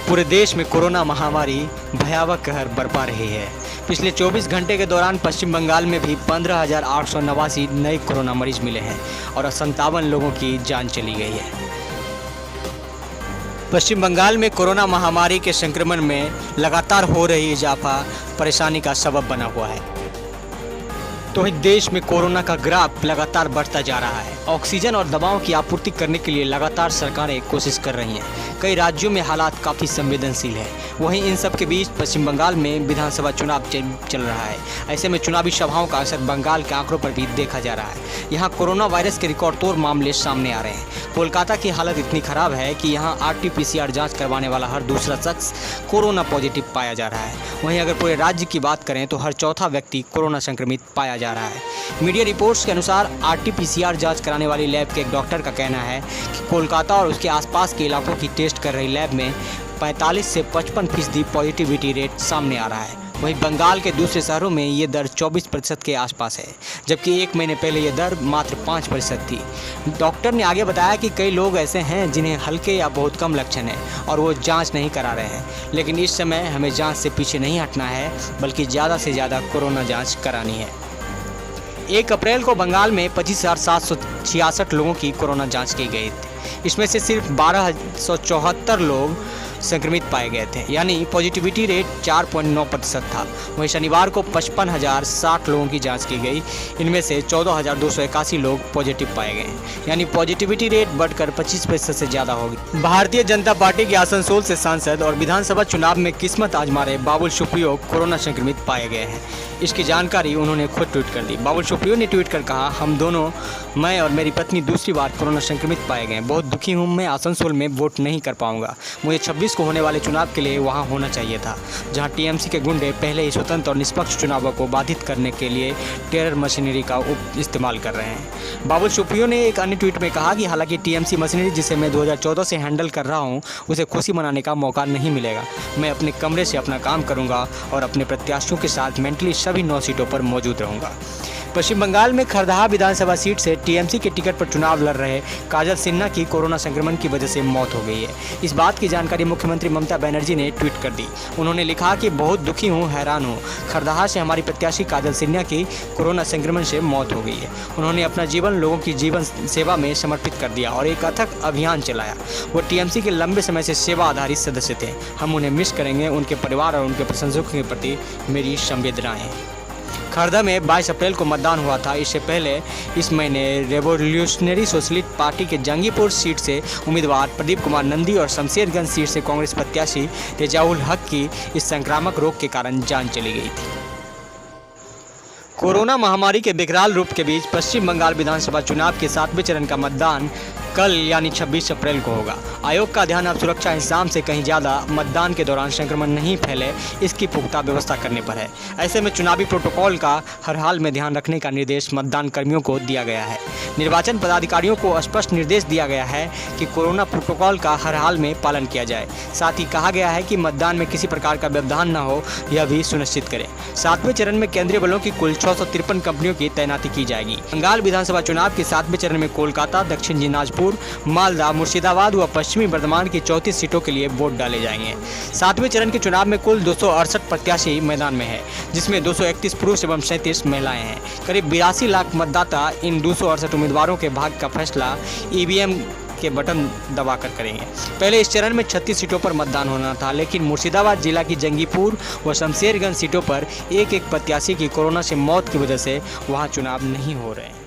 पूरे देश में कोरोना महामारी भयावह कहर बरपा रही है। पिछले 24 घंटे के दौरान पश्चिम बंगाल में भी 15,889 नए कोरोना मरीज मिले हैं और 57 लोगों की जान चली गई है। पश्चिम बंगाल में कोरोना महामारी के संक्रमण में लगातार हो रही इजाफा परेशानी का सबब बना हुआ है। तो वहीं देश में कोरोना का ग्राफ लगातार बढ़ता जा रहा है। ऑक्सीजन और दवाओं की आपूर्ति करने के लिए लगातार सरकारें कोशिश कर रही हैं। कई राज्यों में हालात काफ़ी संवेदनशील है। वहीं इन सब के बीच पश्चिम बंगाल में विधानसभा चुनाव चल रहा है। ऐसे में चुनावी सभाओं का असर बंगाल के आंकड़ों पर भी देखा जा रहा है। यहाँ कोरोना वायरस के रिकॉर्ड तोड़ मामले सामने आ रहे हैं। कोलकाता की हालत इतनी खराब है कि यहाँ RT-PCR जाँच करवाने वाला हर दूसरा शख्स कोरोना पॉजिटिव पाया जा रहा है। वहीं अगर पूरे राज्य की बात करें तो हर चौथा व्यक्ति कोरोना संक्रमित पाया जा रहा है। मीडिया रिपोर्ट्स के अनुसार RT-PCR जांच कराने वाली लैब के एक डॉक्टर का कहना है कि कोलकाता और उसके आसपास के इलाकों की टेस्ट कर रही लैब में 45 से 55% पॉजिटिविटी रेट सामने आ रहा है। वहीं बंगाल के दूसरे शहरों में ये दर 24% के आसपास है, जबकि एक महीने पहले ये दर मात्र 5% थी। डॉक्टर ने आगे बताया कि कई लोग ऐसे हैं जिन्हें हल्के या बहुत कम लक्षण हैं और वो जांच नहीं करा रहे हैं, लेकिन इस समय हमें जांच से पीछे नहीं हटना है, बल्कि ज़्यादा से ज़्यादा कोरोना जांच करानी है। 1 अप्रैल को बंगाल में 25,766 लोगों की कोरोना जांच की गई थी। इसमें से सिर्फ 1,274 लोग संक्रमित पाए गए थे, यानी पॉजिटिविटी रेट 4.9% था। वहीं शनिवार को 55,060 लोगों की जांच की गई। इनमें से 14,281 लोग पॉजिटिव पाए गए, यानी पॉजिटिविटी रेट बढ़कर 25% से ज़्यादा होगी। भारतीय जनता पार्टी के आसनसोल से सांसद और विधानसभा चुनाव में किस्मत आजमा रहे बाबुल सुप्रियो कोरोना संक्रमित पाए गए हैं। इसकी जानकारी उन्होंने खुद ट्वीट कर दी। बाबुल सुप्रियो ने ट्वीट कर कहा, हम दोनों, मैं और मेरी पत्नी दूसरी बार कोरोना संक्रमित पाए गए। बहुत दुखी हूँ। मैं आसनसोल में वोट नहीं कर पाऊंगा। मुझे 26 को होने वाले चुनाव के लिए वहां होना चाहिए था, जहां TMC के गुंडे पहले ही स्वतंत्र और निष्पक्ष चुनावों को बाधित करने के लिए टेरर मशीनरी का इस्तेमाल कर रहे हैं। बाबुल सुप्रियो ने एक अन्य ट्वीट में कहा कि हालांकि TMC मशीनरी जिसे मैं 2014 से हैंडल कर रहा हूं, उसे खुशी मनाने का मौका नहीं मिलेगा। मैं अपने कमरे से अपना काम करूंगा और अपने प्रत्याशियों के साथ मेंटली सभी 9 सीटों पर मौजूद रहूंगा। पश्चिम बंगाल में खरदाहा विधानसभा सीट से TMC के टिकट पर चुनाव लड़ रहे काजल सिन्हा की कोरोना संक्रमण की वजह से मौत हो गई है। इस बात की जानकारी मुख्यमंत्री ममता बनर्जी ने ट्वीट कर दी। उन्होंने लिखा कि बहुत दुखी हूँ, हैरान हूँ। खरदाहा से हमारी प्रत्याशी काजल सिन्हा की कोरोना संक्रमण से मौत हो गई है। उन्होंने अपना जीवन लोगों की जीवन सेवा में समर्पित कर दिया और एक अथक अभियान चलाया। वो TMC के लंबे समय से सेवा आधारित सदस्य थे। हम उन्हें मिस करेंगे। उनके परिवार और उनके प्रशंसकों के प्रति मेरी संवेदनाएं। खरदा में 22 अप्रैल को मतदान हुआ था। इससे पहले इस महीने रेवोल्यूशनरी सोशलिस्ट पार्टी के जंगीपुर सीट से उम्मीदवार प्रदीप कुमार नंदी और शमशेरगंज सीट से कांग्रेस प्रत्याशी तेजाउल हक की इस संक्रामक रोग के कारण जान चली गई थी। कोरोना महामारी के विकराल रूप के बीच पश्चिम बंगाल विधानसभा चुनाव के 7वें चरण का मतदान कल यानी 26 अप्रैल को होगा। आयोग का ध्यान अब सुरक्षा इंतजाम से कहीं ज़्यादा मतदान के दौरान संक्रमण नहीं फैले, इसकी पुख्ता व्यवस्था करने पर है। ऐसे में चुनावी प्रोटोकॉल का हर हाल में ध्यान रखने का निर्देश मतदान कर्मियों को दिया गया है। निर्वाचन पदाधिकारियों को स्पष्ट निर्देश दिया गया है कि कोरोना प्रोटोकॉल का हर हाल में पालन किया जाए। साथ ही कहा गया है कि मतदान में किसी प्रकार का व्यवधान न हो, यह भी सुनिश्चित करें। 7वें चरण में केंद्रीय बलों की कुल 653 कंपनियों की तैनाती की जाएगी। बंगाल विधानसभा चुनाव के 7वें चरण में कोलकाता, दक्षिण दिनाजपुर, मालदा, मुर्शिदाबाद व पश्चिमी बर्धमान की 34 सीटों के लिए वोट डाले जाएंगे। 7वें चरण के चुनाव में कुल 268 प्रत्याशी मैदान में है, जिसमें 231 पुरुष एवं 37 महिलाएं हैं। करीब 82 लाख मतदाता इन 268 उम्मीदवारों के भाग्य का फैसला EVM के बटन दबाकर करेंगे। पहले इस चरण में 36 सीटों पर मतदान होना था, लेकिन मुर्शिदाबाद जिला की जंगीपुर व शमशेरगंज सीटों पर एक प्रत्याशी की कोरोना से मौत की वजह से वहां चुनाव नहीं हो रहे हैं।